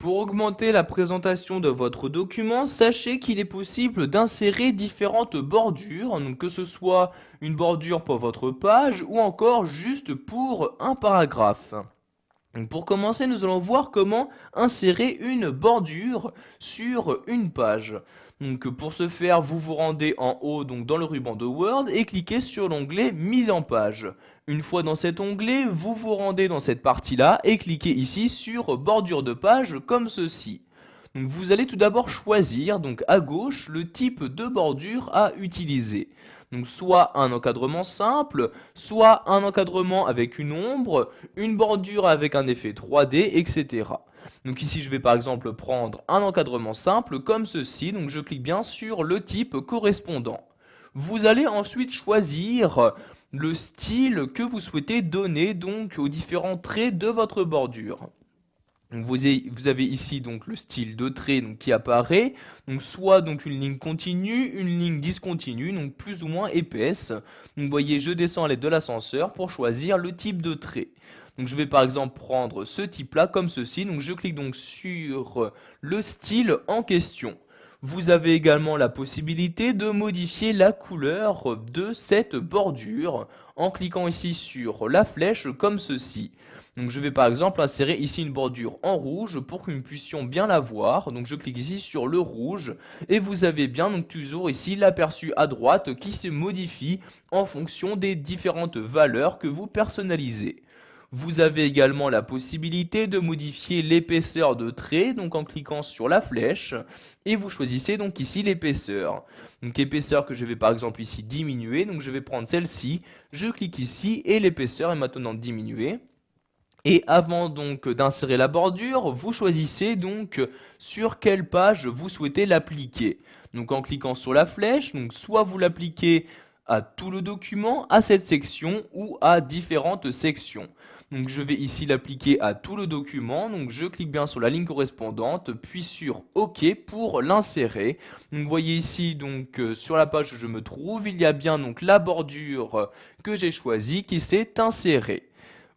Pour augmenter la présentation de votre document, sachez qu'il est possible d'insérer différentes bordures, donc que ce soit une bordure pour votre page ou encore juste pour un paragraphe. Donc pour commencer, nous allons voir comment insérer une bordure sur une page. Donc pour ce faire, vous vous rendez en haut donc dans le ruban de Word et cliquez sur l'onglet Mise en page. Une fois dans cet onglet, vous vous rendez dans cette partie-là et cliquez ici sur Bordure de page comme ceci. Donc vous allez tout d'abord choisir donc à gauche le type de bordure à utiliser. Donc soit un encadrement simple, soit un encadrement avec une ombre, une bordure avec un effet 3D, etc. Donc ici je vais par exemple prendre un encadrement simple comme ceci, donc je clique bien sur le type correspondant. Vous allez ensuite choisir le style que vous souhaitez donner donc aux différents traits de votre bordure. Donc vous avez ici donc le style de trait donc, qui apparaît, donc soit donc une ligne continue, une ligne discontinue, donc plus ou moins épaisse. Donc vous voyez, je descends à l'aide de l'ascenseur pour choisir le type de trait. Donc je vais par exemple prendre ce type là comme ceci, donc je clique donc sur le style en question. Vous avez également la possibilité de modifier la couleur de cette bordure en cliquant ici sur la flèche comme ceci. Donc je vais par exemple insérer ici une bordure en rouge pour que nous puissions bien la voir. Donc je clique ici sur le rouge et vous avez bien donc toujours ici l'aperçu à droite qui se modifie en fonction des différentes valeurs que vous personnalisez. Vous avez également la possibilité de modifier l'épaisseur de trait, donc en cliquant sur la flèche, et vous choisissez donc ici l'épaisseur. Donc épaisseur que je vais par exemple ici diminuer, donc je vais prendre celle-ci, je clique ici et l'épaisseur est maintenant diminuée. Et avant donc d'insérer la bordure, vous choisissez donc sur quelle page vous souhaitez l'appliquer. Donc en cliquant sur la flèche, donc soit vous l'appliquez à tout le document, à cette section ou à différentes sections. Donc je vais ici l'appliquer à tout le document, donc je clique bien sur la ligne correspondante, puis sur OK pour l'insérer. Donc vous voyez ici donc sur la page où je me trouve, il y a bien donc la bordure que j'ai choisie qui s'est insérée.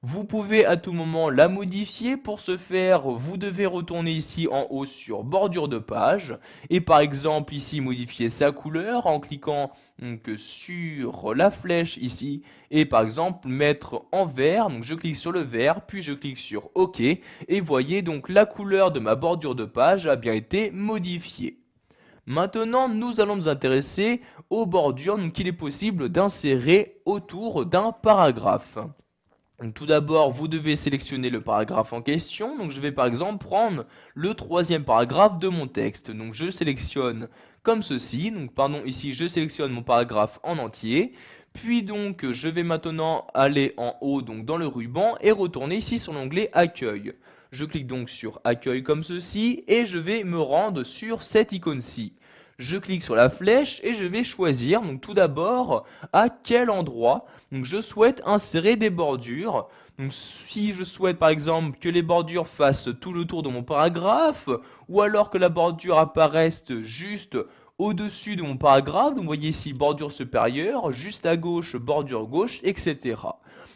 Vous pouvez à tout moment la modifier. Pour ce faire, vous devez retourner ici en haut sur bordure de page et par exemple ici modifier sa couleur en cliquant donc, sur la flèche ici et par exemple mettre en vert. Donc je clique sur le vert puis je clique sur OK et voyez donc la couleur de ma bordure de page a bien été modifiée. Maintenant, nous allons nous intéresser aux bordures qu'il est possible d'insérer autour d'un paragraphe. Donc, tout d'abord, vous devez sélectionner le paragraphe en question. Donc je vais par exemple prendre le troisième paragraphe de mon texte. Donc je sélectionne comme ceci. Donc pardon, ici je sélectionne mon paragraphe en entier. Puis donc je vais maintenant aller en haut donc dans le ruban et retourner ici sur l'onglet Accueil. Je clique donc sur Accueil comme ceci et je vais me rendre sur cette icône-ci. Je clique sur la flèche et je vais choisir donc tout d'abord à quel endroit donc je souhaite insérer des bordures. Donc si je souhaite par exemple que les bordures fassent tout le tour de mon paragraphe ou alors que la bordure apparaisse juste au-dessus de mon paragraphe, donc vous voyez ici bordure supérieure, juste à gauche bordure gauche, etc.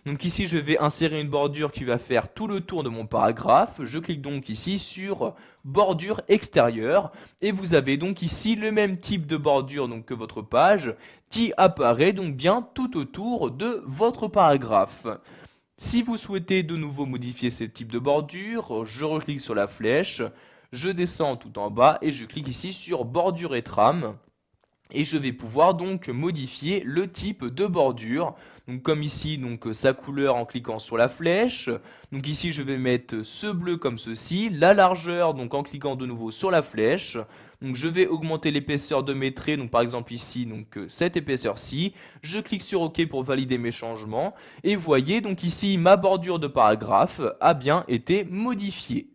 Donc ici je vais insérer une bordure qui va faire tout le tour de mon paragraphe. Je clique donc ici sur bordure extérieure et vous avez donc ici le même type de bordure donc, que votre page qui apparaît donc bien tout autour de votre paragraphe. Si vous souhaitez de nouveau modifier ce type de bordure, je reclique sur la flèche, je descends tout en bas et je clique ici sur bordure et trame. Et je vais pouvoir donc modifier le type de bordure. Donc comme ici, donc sa couleur en cliquant sur la flèche. Donc ici, je vais mettre ce bleu comme ceci. La largeur, donc en cliquant de nouveau sur la flèche. Donc je vais augmenter l'épaisseur de mes traits. Donc par exemple ici, donc cette épaisseur-ci. Je clique sur OK pour valider mes changements. Et voyez, donc ici, ma bordure de paragraphe a bien été modifiée.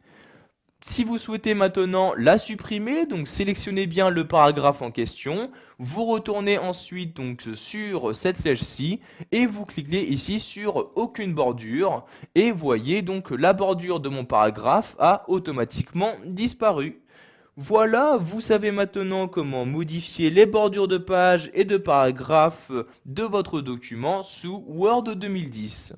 Si vous souhaitez maintenant la supprimer, donc sélectionnez bien le paragraphe en question, vous retournez ensuite donc sur cette flèche-ci et vous cliquez ici sur aucune bordure et voyez donc la bordure de mon paragraphe a automatiquement disparu. Voilà, vous savez maintenant comment modifier les bordures de pages et de paragraphes de votre document sous Word 2010.